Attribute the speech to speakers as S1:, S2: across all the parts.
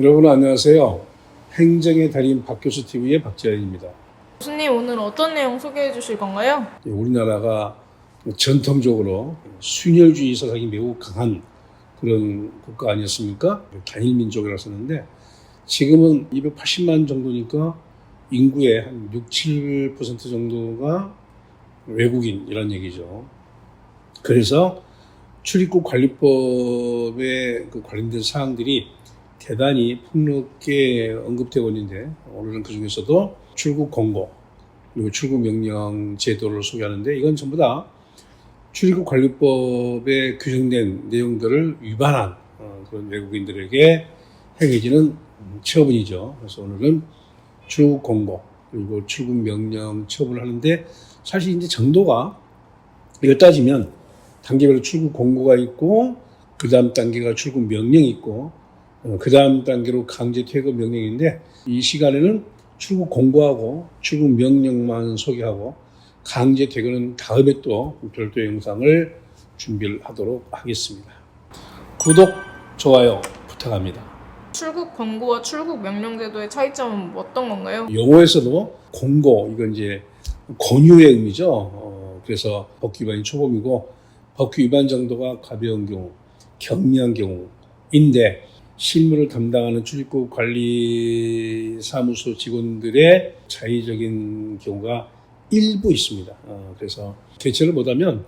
S1: 여러분 안녕하세요. 행정의 달인 박교수 TV의 박재현입니다.
S2: 교수님, 오늘 어떤 내용 소개해 주실 건가요?
S1: 우리나라가 전통적으로 순혈주의 사상이 매우 강한 그런 국가 아니었습니까? 단일민족이라고 썼는데 지금은 280만 정도니까 인구의 한 6, 7% 정도가 외국인이란 얘기죠. 그래서 출입국 관리법에 관련된 사항들이 대단히 폭넓게 언급되고 있는데 오늘은 그 중에서도 출국 공고 그리고 출국 명령 제도를 소개하는데 이건 전부 다 출입국 관리법에 규정된 내용들을 위반한 그런 외국인들에게 행해지는 처분이죠. 그래서 오늘은 출국 공고 그리고 출국 명령 처분을 하는데 사실 이제 정도가 이걸 따지면 단계별로 출국 공고가 있고 그 다음 단계가 출국 명령이 있고 그 다음 단계로 강제 퇴거 명령인데 이 시간에는 출국 공고하고 출국 명령만 소개하고 강제 퇴거는 다음에 또 별도의 영상을 준비를 하도록 하겠습니다. 구독, 좋아요 부탁합니다.
S2: 출국 권고와 출국 명령 제도의 차이점은 어떤 건가요?
S1: 용어에서도 공고, 이건 이제 권유의 의미죠. 그래서 법규 위반이 초범이고 법규 위반 정도가 가벼운 경우, 경미한 경우인데 실무를 담당하는 출입국 관리 사무소 직원들의 자의적인 경우가 일부 있습니다. 그래서 대체를 못하면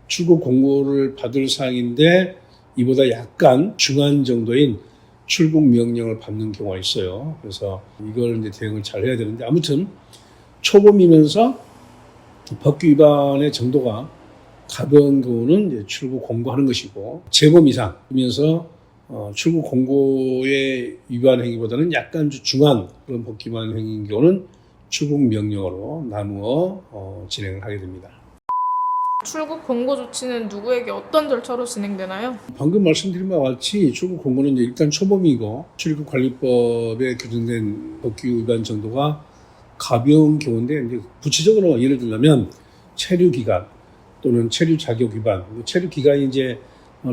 S1: 출국 공고를 받을 사항인데 이보다 약간 중한 정도인 출국 명령을 받는 경우가 있어요. 그래서 이걸 이제 대응을 잘 해야 되는데 아무튼 초범이면서 법규 위반의 정도가 가벼운 경우는 이제 출국 공고하는 것이고 재범 이상이면서 출국 공고의 위반 행위보다는 약간 중한 그런 법규 위반 행위인 경우는 출국 명령으로 나누어 진행을 하게 됩니다.
S2: 출국 권고 조치는 누구에게 어떤 절차로 진행되나요?
S1: 방금 말씀드린 바와 같이 출국 공고는 이제 일단 초범이고 출입국 관리법에 규정된 법규 위반 정도가 가벼운 경우인데 이제 구체적으로 예를 들면 체류 기간 또는 체류 자격 위반, 체류 기간이 이제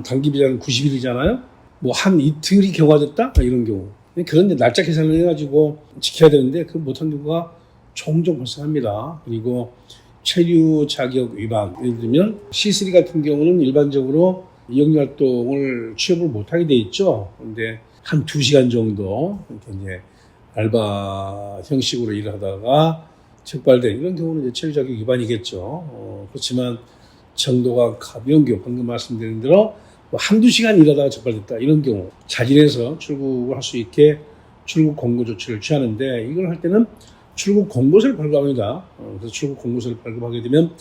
S1: 단기 비자는 90일이잖아요. 뭐 한 이틀이 경과됐다 이런 경우 그런 날짜 계산을 해가지고 지켜야 되는데 그 못한 경우가 종종 발생합니다. 그리고 체류 자격 위반, 예를 들면 C3 같은 경우는 일반적으로 이용료 활동을 취업을 못하게 돼 있죠. 그런데 한 2시간 정도 이렇게 이제 알바 형식으로 일을 하다가 적발된 이런 경우는 이제 체류 자격 위반이겠죠. 그렇지만 정도가 가벼운 경우, 방금 말씀드린 대로 한두 시간 일하다가 적발됐다 이런 경우 자진해서 출국을 할 수 있게 출국 공고 조치를 취하는데 이걸 할 때는 출국 공고서를 발급합니다. 그래서 출국 공고서를 발급하게 되면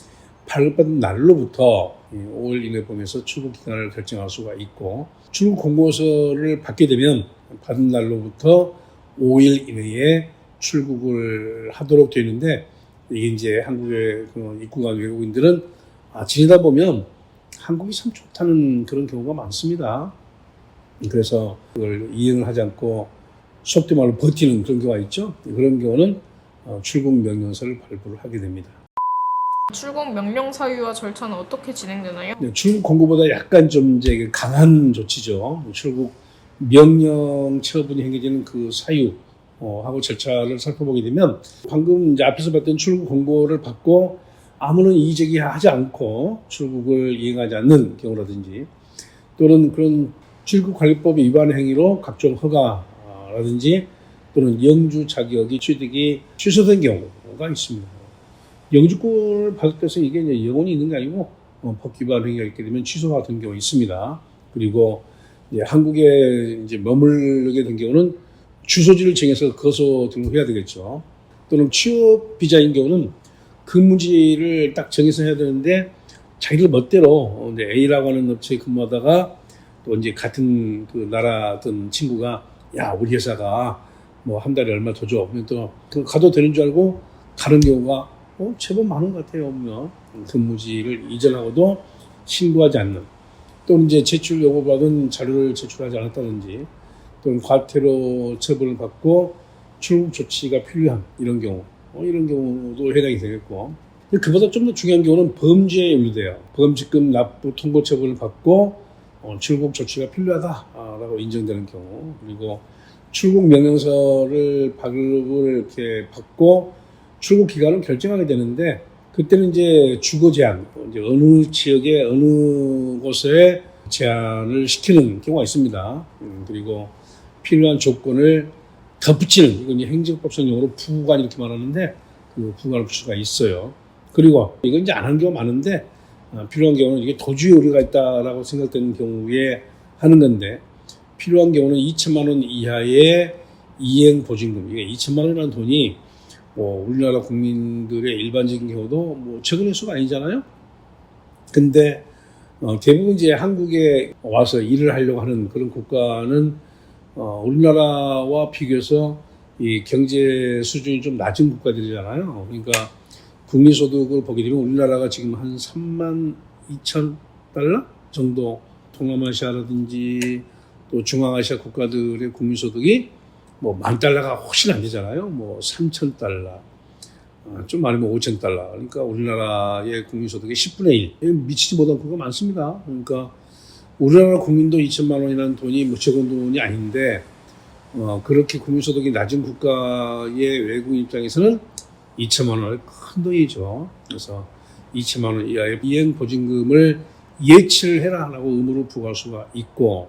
S1: 발급받은 날로부터 5일 이내 범위에서 출국 기간을 결정할 수가 있고 출국 공고서를 받게 되면 받은 날로부터 5일 이내에 출국을 하도록 되어 있는데 이게 이제 한국에 입국한 외국인들은 지내다 보면 한국이 참 좋다는 그런 경우가 많습니다. 그래서 그걸 이행을 하지 않고 속된 말로 버티는 그런 경우가 있죠. 그런 경우는 출국 명령서를 발부를 하게 됩니다.
S2: 출국 명령 사유와 절차는 어떻게 진행되나요?
S1: 네, 출국 공고보다 약간 좀 이제 강한 조치죠. 출국 명령 처분이 행해지는 그 사유 하고 절차를 살펴보게 되면 방금 이제 앞에서 봤던 출국 공고를 받고 아무런 이의제기하지 않고 출국을 이행하지 않는 경우라든지 또는 그런 출국관리법 위반 행위로 각종 허가라든지 또는 영주 자격이 취득이 취소된 경우가 있습니다. 영주권을 받을 때서 이게 이제 영원히 있는 게 아니고 법규 위반 행위가 있게 되면 취소가 된 경우 있습니다. 그리고 이제 한국에 이제 머물게 된 경우는 주소지를 정해서 거소 등록해야 되겠죠. 또는 취업 비자인 경우는 근무지를 딱 정해서 해야 되는데 자기들 멋대로 이제 A라고 하는 업체에 근무하다가 또 이제 같은 그 나라던 친구가 야 우리 회사가 뭐 한 달에 얼마 더 줘. 그러면 또 가도 되는 줄 알고 가는 경우가 제법 많은 것 같아요. 보면 근무지를 이전하고도 신고하지 않는 또는 이제 제출 요구받은 자료를 제출하지 않았다든지 또는 과태료 처벌을 받고 출국 조치가 필요한 이런 경우 이런 경우도 해당이 되겠고 그보다 좀 더 중요한 경우는 범죄에 연루돼요. 범칙금 납부 통고 처분을 받고 출국 조치가 필요하다라고 인정되는 경우 그리고 출국 명령서를 발급을 이렇게 받고 출국 기간을 결정하게 되는데 그때는 이제 주거 제한, 이제 어느 지역에 어느 곳에 제한을 시키는 경우가 있습니다. 그리고 필요한 조건을 덧붙이는, 이건 이제 행정법상 용어로 부관 이렇게 말하는데 그 부관을 붙일 수가 있어요. 그리고 이건 이제 안 하는 경우가 많은데 필요한 경우는 이게 도주의 우려가 있다라고 생각되는 경우에 하는 건데 필요한 경우는 2천만 원 이하의 이행 보증금. 이게 2천만 원이라는 돈이 뭐 우리나라 국민들의 일반적인 경우도 뭐 적은 액수가 아니잖아요. 근데 대부분 이제 한국에 와서 일을 하려고 하는 그런 국가는 우리나라와 비교해서 이 경제 수준이 좀 낮은 국가들이잖아요. 그러니까 국민소득을 보게 되면 우리나라가 지금 한 3만 2천 달러 정도, 동남아시아라든지 또 중앙아시아 국가들의 국민소득이 뭐 10,000달러가 훨씬 안 되잖아요. 뭐 3,000달러, 좀 많으면 5,000달러. 그러니까 우리나라의 국민소득의 10분의 1. 미치지 못한 국가가 많습니다. 그러니까 우리나라 국민도 2천만 원이라는 돈이 뭐 적은 돈이 아닌데 그렇게 국민소득이 낮은 국가의 외국인 입장에서는 2천만 원은 큰 돈이죠. 그래서 2천만 원 이하의 이행 보증금을 예치를 해라라고 의무로 부과할 수가 있고,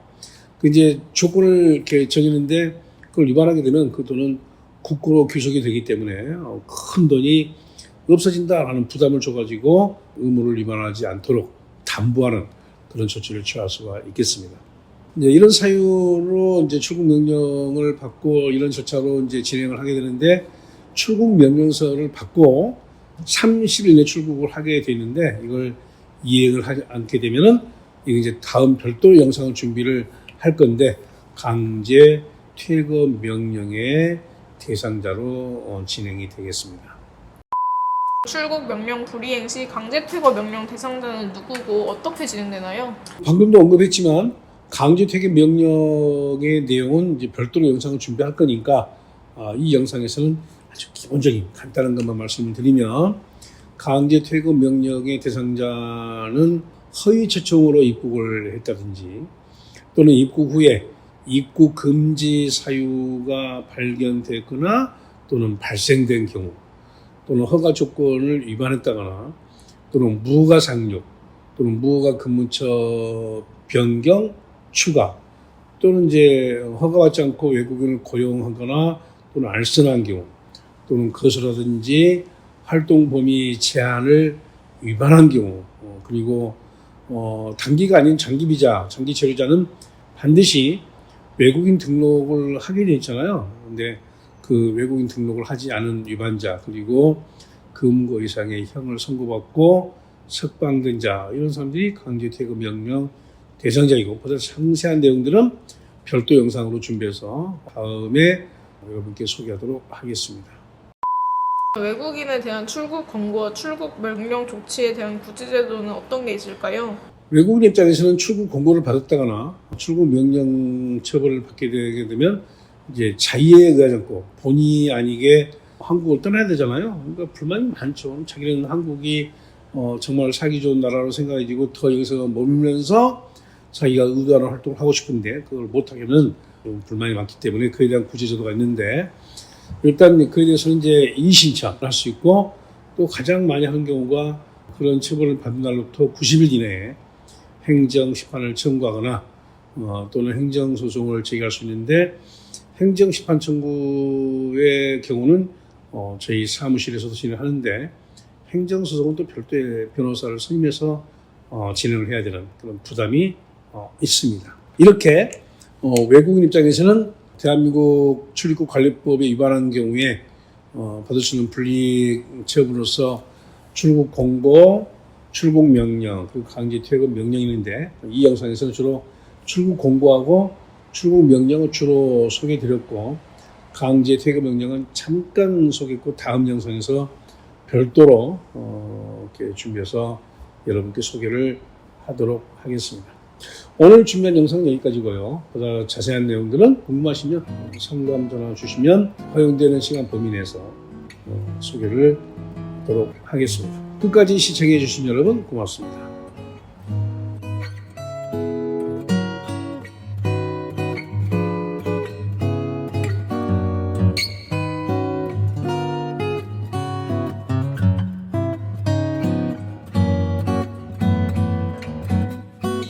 S1: 그 이제 조건을 이렇게 정했는데 그걸 위반하게 되면 그 돈은 국고로 귀속이 되기 때문에 큰 돈이 없어진다라는 부담을 줘가지고 의무를 위반하지 않도록 담보하는 그런 조치를 취할 수가 있겠습니다. 이제 이런 사유로 이제 출국 명령을 받고 이런 절차로 이제 진행을 하게 되는데 출국 명령서를 받고 30일 내 출국을 하게 되는데 이걸 이행을 하지 않게 되면은 이게 이제 다음 별도 영상을 준비를 할 건데 강제 퇴거 명령의 대상자로 진행이 되겠습니다.
S2: 출국 명령 불이행 시 강제 퇴거 명령 대상자는 누구고 어떻게 진행되나요?
S1: 방금도 언급했지만 강제 퇴거 명령의 내용은 이제 별도로 영상을 준비할 거니까 이 영상에서는 아주 기본적인 간단한 것만 말씀을 드리면 강제 퇴거 명령의 대상자는 허위 초청으로 입국을 했다든지 또는 입국 후에 입국 금지 사유가 발견됐거나 또는 발생된 경우 또는 허가 조건을 위반했다거나 또는 무허가 상륙 또는 무허가 근무처 변경 추가 또는 이제 허가받지 않고 외국인을 고용하거나 또는 알선한 경우 또는 거소라든지 활동 범위 제한을 위반한 경우 그리고 단기가 아닌 장기 비자, 장기 체류자는 반드시 외국인 등록을 하게 돼 있잖아요. 근데 그 외국인 등록을 하지 않은 위반자 그리고 금고 이상의 형을 선고받고 석방된 자 이런 사람들이 강제 퇴거 명령 대상자이고 보다 상세한 내용들은 별도 영상으로 준비해서 다음에 여러분께 소개하도록 하겠습니다.
S2: 외국인에 대한 출국 권고와 출국 명령 조치에 대한 구제제도는 어떤 게 있을까요?
S1: 외국인 입장에서는 출국 권고를 받았다거나 출국 명령 처벌을 받게 되게 되면 이제 자의에 의하지 않고 본의 아니게 한국을 떠나야 되잖아요. 그러니까 불만이 많죠. 자기는 한국이 정말 살기 좋은 나라로 생각해지고 더 여기서 머물면서 자기가 의도하는 활동을 하고 싶은데 그걸 못하게는 좀 불만이 많기 때문에 그에 대한 구제제도가 있는데 일단 그에 대해서는 이제 이의신청을 할 수 있고 또 가장 많이 하는 경우가 그런 처벌을 받은 날로부터 90일 이내에 행정심판을 청구하거나 또는 행정소송을 제기할 수 있는데 행정심판 청구의 경우는 저희 사무실에서도 진행하는데 행정소송은 또 별도의 변호사를 선임해서 진행을 해야 되는 그런 부담이 있습니다. 이렇게 외국인 입장에서는 대한민국 출입국 관리법에 위반한 경우에 받을 수 있는 불이익 처분으로서 출국 공고, 출국 명령, 그리고 강제 퇴거 명령이 있는데 이 영상에서는 주로 출국 공고하고 출국 명령을 주로 소개해드렸고 강제 퇴거 명령은 잠깐 소개했고 다음 영상에서 별도로 이렇게 준비해서 여러분께 소개를 하도록 하겠습니다. 오늘 준비한 영상은 여기까지고요. 보다 자세한 내용들은 궁금하시면 상담 전화 주시면 허용되는 시간 범위 내에서 소개를 하도록 하겠습니다. 끝까지 시청해 주신 여러분 고맙습니다.